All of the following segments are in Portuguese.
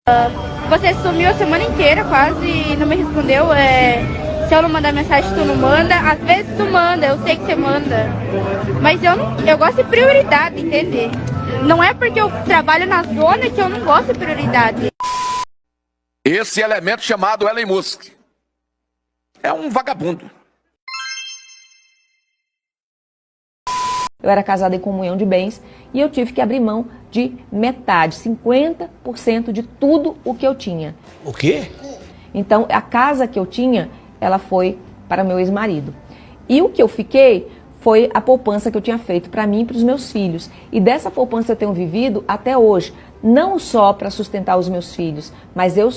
Você sumiu a semana inteira quase e não me respondeu. Se eu não mandar mensagem, tu não manda. Às vezes tu manda, eu sei que você manda. Mas eu gosto de prioridade, entende? Não é porque eu trabalho na zona que eu não gosto de prioridade. Esse elemento chamado Elon Musk é um vagabundo. Eu era casada em comunhão de bens e eu tive que abrir mão de metade, 50% de tudo o que eu tinha. O quê? Então, a casa que eu tinha, ela foi para meu ex-marido. E o que eu fiquei foi a poupança que eu tinha feito para mim e para os meus filhos. E dessa poupança eu tenho vivido até hoje, não só para sustentar os meus filhos, mas eu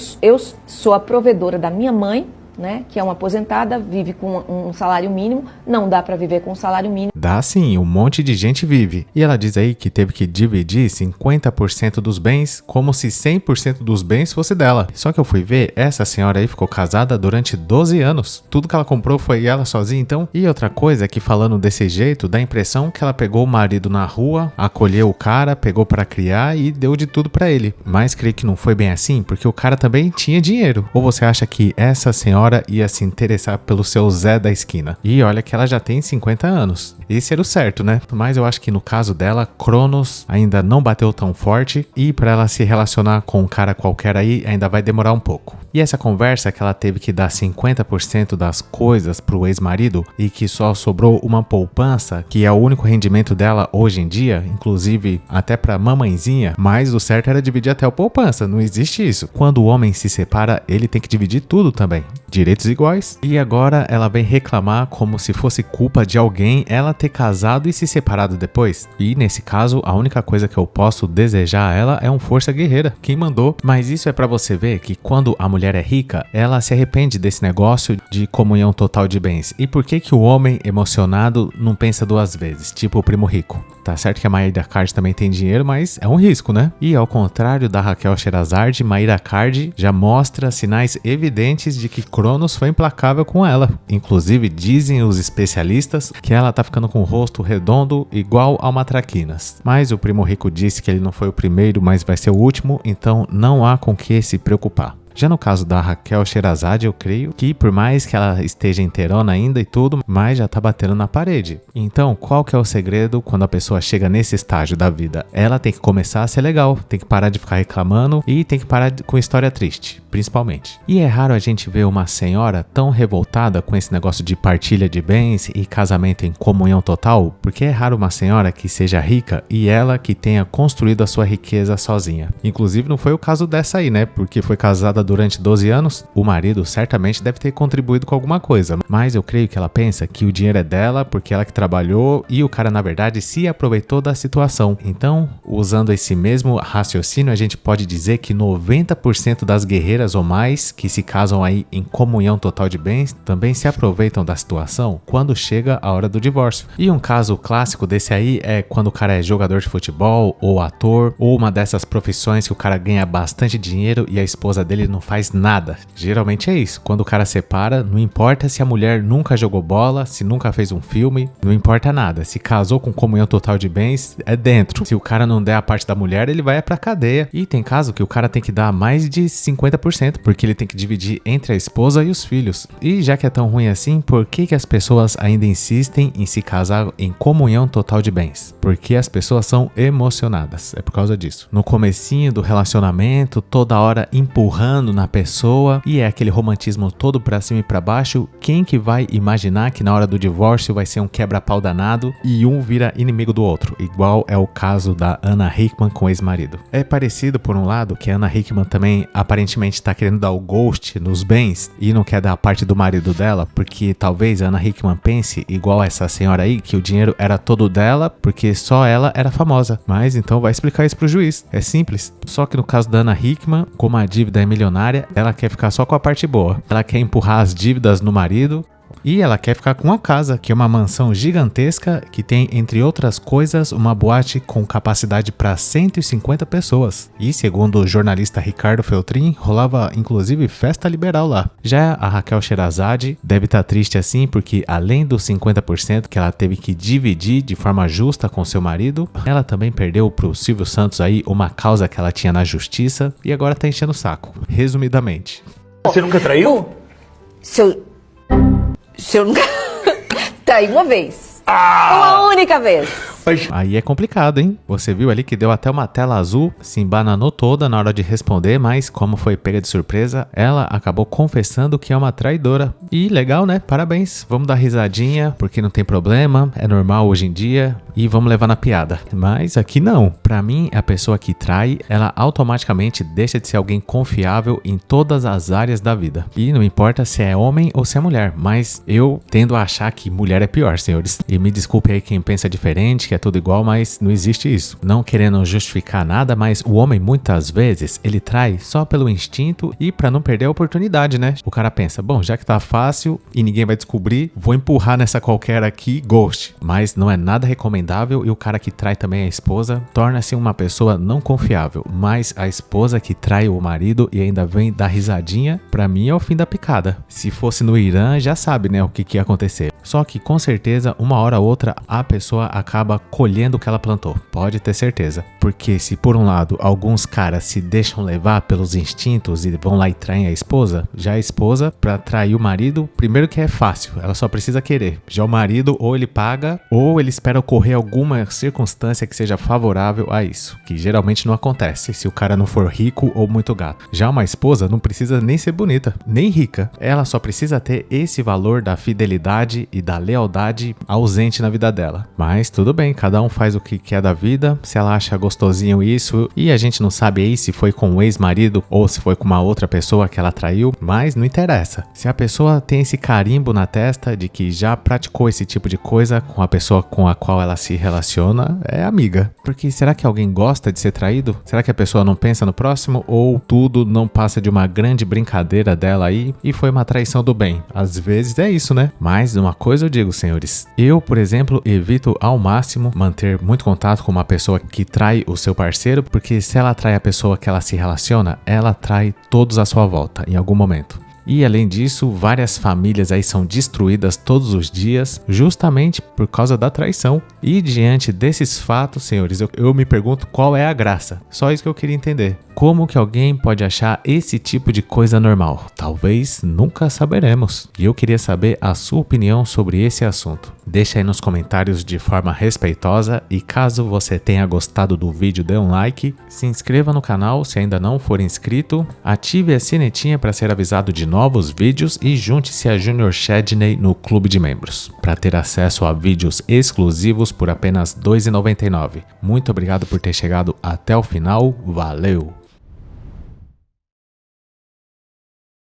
sou a provedora da minha mãe, né, que é uma aposentada, vive com um salário mínimo, não dá para viver com um salário mínimo. Dá sim, um monte de gente vive. E ela diz aí que teve que dividir 50% dos bens como se 100% dos bens fosse dela. Só que eu fui ver, essa senhora aí ficou casada durante 12 anos. Tudo que ela comprou foi ela sozinha então. E outra coisa é que falando desse jeito, dá a impressão que ela pegou o marido na rua, acolheu o cara, pegou para criar e deu de tudo para ele. Mas creio que não foi bem assim, porque o cara também tinha dinheiro. Ou você acha que essa senhora ia se interessar pelo seu Zé da esquina? E olha que ela já tem 50 anos. Esse era o certo, né? Mas eu acho que no caso dela, Cronos ainda não bateu tão forte e para ela se relacionar com um cara qualquer aí ainda vai demorar um pouco. E essa conversa que ela teve que dar 50% das coisas pro ex-marido e que só sobrou uma poupança, que é o único rendimento dela hoje em dia, inclusive até pra mamãezinha, mas o certo era dividir até a poupança, não existe isso. Quando o homem se separa, ele tem que dividir tudo também, direitos iguais. E agora ela vem reclamar como se fosse culpa de alguém ela ter casado e se separado depois. E nesse caso, a única coisa que eu posso desejar a ela é um força guerreira, quem mandou. Mas isso é pra você ver que quando a mulher é rica, ela se arrepende desse negócio de comunhão total de bens. E por que que o homem emocionado não pensa duas vezes, tipo o primo rico? Tá certo que a Mayra Card também tem dinheiro, mas é um risco, né? E ao contrário da Raquel Sherazade, Mayra Card já mostra sinais evidentes de que Cronos foi implacável com ela. Inclusive, dizem os especialistas que ela tá ficando com o rosto redondo igual a uma traquinas. Mas o primo rico disse que ele não foi o primeiro, mas vai ser o último, então não há com que se preocupar. Já no caso da Raquel Sherazade, eu creio que por mais que ela esteja inteirona ainda e tudo, mas já tá batendo na parede. Então, qual que é o segredo quando a pessoa chega nesse estágio da vida? Ela tem que começar a ser legal, tem que parar de ficar reclamando e tem que parar com história triste, principalmente. E é raro a gente ver uma senhora tão revoltada com esse negócio de partilha de bens e casamento em comunhão total, porque é raro uma senhora que seja rica e ela que tenha construído a sua riqueza sozinha. Inclusive, não foi o caso dessa aí, né? Porque foi casada durante 12 anos, o marido certamente deve ter contribuído com alguma coisa, mas eu creio que ela pensa que o dinheiro é dela porque ela que trabalhou e o cara na verdade se aproveitou da situação. Então, usando esse mesmo raciocínio, a gente pode dizer que 90% das guerreiras ou mais que se casam aí em comunhão total de bens também se aproveitam da situação quando chega a hora do divórcio. E um caso clássico desse aí é quando o cara é jogador de futebol ou ator ou uma dessas profissões que o cara ganha bastante dinheiro e a esposa dele não faz nada. Geralmente é isso. Quando o cara separa, não importa se a mulher nunca jogou bola, se nunca fez um filme, não importa nada. Se casou com comunhão total de bens, é dentro. Se o cara não der a parte da mulher, ele vai pra cadeia. E tem caso que o cara tem que dar mais de 50%, porque ele tem que dividir entre a esposa e os filhos. E já que é tão ruim assim, por que que as pessoas ainda insistem em se casar em comunhão total de bens? Porque as pessoas são emocionadas. É por causa disso. No comecinho do relacionamento, toda hora empurrando na pessoa e é aquele romantismo todo pra cima e pra baixo. Quem que vai imaginar que na hora do divórcio vai ser um quebra-pau danado e um vira inimigo do outro, igual é o caso da Ana Hickman com o ex-marido. É parecido por um lado que a Ana Hickman também aparentemente tá querendo dar o ghost nos bens e não quer dar a parte do marido dela, porque talvez a Ana Hickman pense igual essa senhora aí, que o dinheiro era todo dela porque só ela era famosa. Mas então vai explicar isso pro juiz. É simples. Só que no caso da Ana Hickman, como a dívida é milionária, ela quer ficar só com a parte boa. Ela quer empurrar as dívidas no marido. E ela quer ficar com a casa, que é uma mansão gigantesca que tem, entre outras coisas, uma boate com capacidade para 150 pessoas. E segundo o jornalista Ricardo Feltrin, rolava inclusive festa liberal lá. Já a Raquel Sherazade deve estar triste assim porque além dos 50% que ela teve que dividir de forma justa com seu marido, ela também perdeu pro Silvio Santos aí uma causa que ela tinha na justiça e agora tá enchendo o saco. Resumidamente. Você nunca traiu? Se eu nunca... Traí uma vez. Uma única vez. Aí é complicado, hein? Você viu ali que deu até uma tela azul, se embananou toda na hora de responder, mas como foi pega de surpresa, ela acabou confessando que é uma traidora. E legal, né? Parabéns. Vamos dar risadinha, porque não tem problema, é normal hoje em dia, e vamos levar na piada. Mas aqui não. Pra mim, a pessoa que trai, ela automaticamente deixa de ser alguém confiável em todas as áreas da vida. E não importa se é homem ou se é mulher, mas eu tendo a achar que mulher é pior, senhores. E me desculpe aí quem pensa diferente, que é tudo igual, mas não existe isso. Não querendo justificar nada, mas o homem muitas vezes, ele trai só pelo instinto e pra não perder a oportunidade, né? O cara pensa, bom, já que tá fácil e ninguém vai descobrir, vou empurrar nessa qualquer aqui, ghost. Mas não é nada recomendável e o cara que trai também a esposa torna-se uma pessoa não confiável. Mas a esposa que trai o marido e ainda vem dar risadinha, pra mim é o fim da picada. Se fosse no Irã, já sabe, né, o que ia acontecer. Só que com certeza, uma hora ou outra, a pessoa acaba colhendo o que ela plantou. Pode ter certeza. Porque se por um lado, alguns caras se deixam levar pelos instintos e vão lá e traem a esposa, já a esposa, pra trair o marido, primeiro que é fácil, ela só precisa querer. Já o marido, ou ele paga, ou ele espera ocorrer alguma circunstância que seja favorável a isso. Que geralmente não acontece, se o cara não for rico ou muito gato. Já uma esposa não precisa nem ser bonita, nem rica. Ela só precisa ter esse valor da fidelidade e da lealdade ausente na vida dela. Mas tudo bem, cada um faz o que quer da vida, se ela acha gostosinho isso, e a gente não sabe aí se foi com o ex-marido ou se foi com uma outra pessoa que ela traiu, mas não interessa. Se a pessoa tem esse carimbo na testa de que já praticou esse tipo de coisa com a pessoa com a qual ela se relaciona, é amiga. Porque será que alguém gosta de ser traído? Será que a pessoa não pensa no próximo? Ou tudo não passa de uma grande brincadeira dela aí e foi uma traição do bem? Às vezes é isso, né? Mas uma coisa eu digo, senhores, eu, por exemplo, evito ao máximo manter muito contato com uma pessoa que trai o seu parceiro, porque se ela trai a pessoa que ela se relaciona, ela trai todos à sua volta, em algum momento. E além disso, várias famílias aí são destruídas todos os dias, justamente por causa da traição. E diante desses fatos, senhores, eu me pergunto qual é a graça. Só isso que eu queria entender. Como que alguém pode achar esse tipo de coisa normal? Talvez nunca saberemos. E eu queria saber a sua opinião sobre esse assunto. Deixa aí nos comentários de forma respeitosa e caso você tenha gostado do vídeo, dê um like, se inscreva no canal se ainda não for inscrito, ative a sinetinha para ser avisado de novos vídeos e junte-se a Junior Chedney no clube de membros, para ter acesso a vídeos exclusivos por apenas R$ 2,99. Muito obrigado por ter chegado até o final, valeu!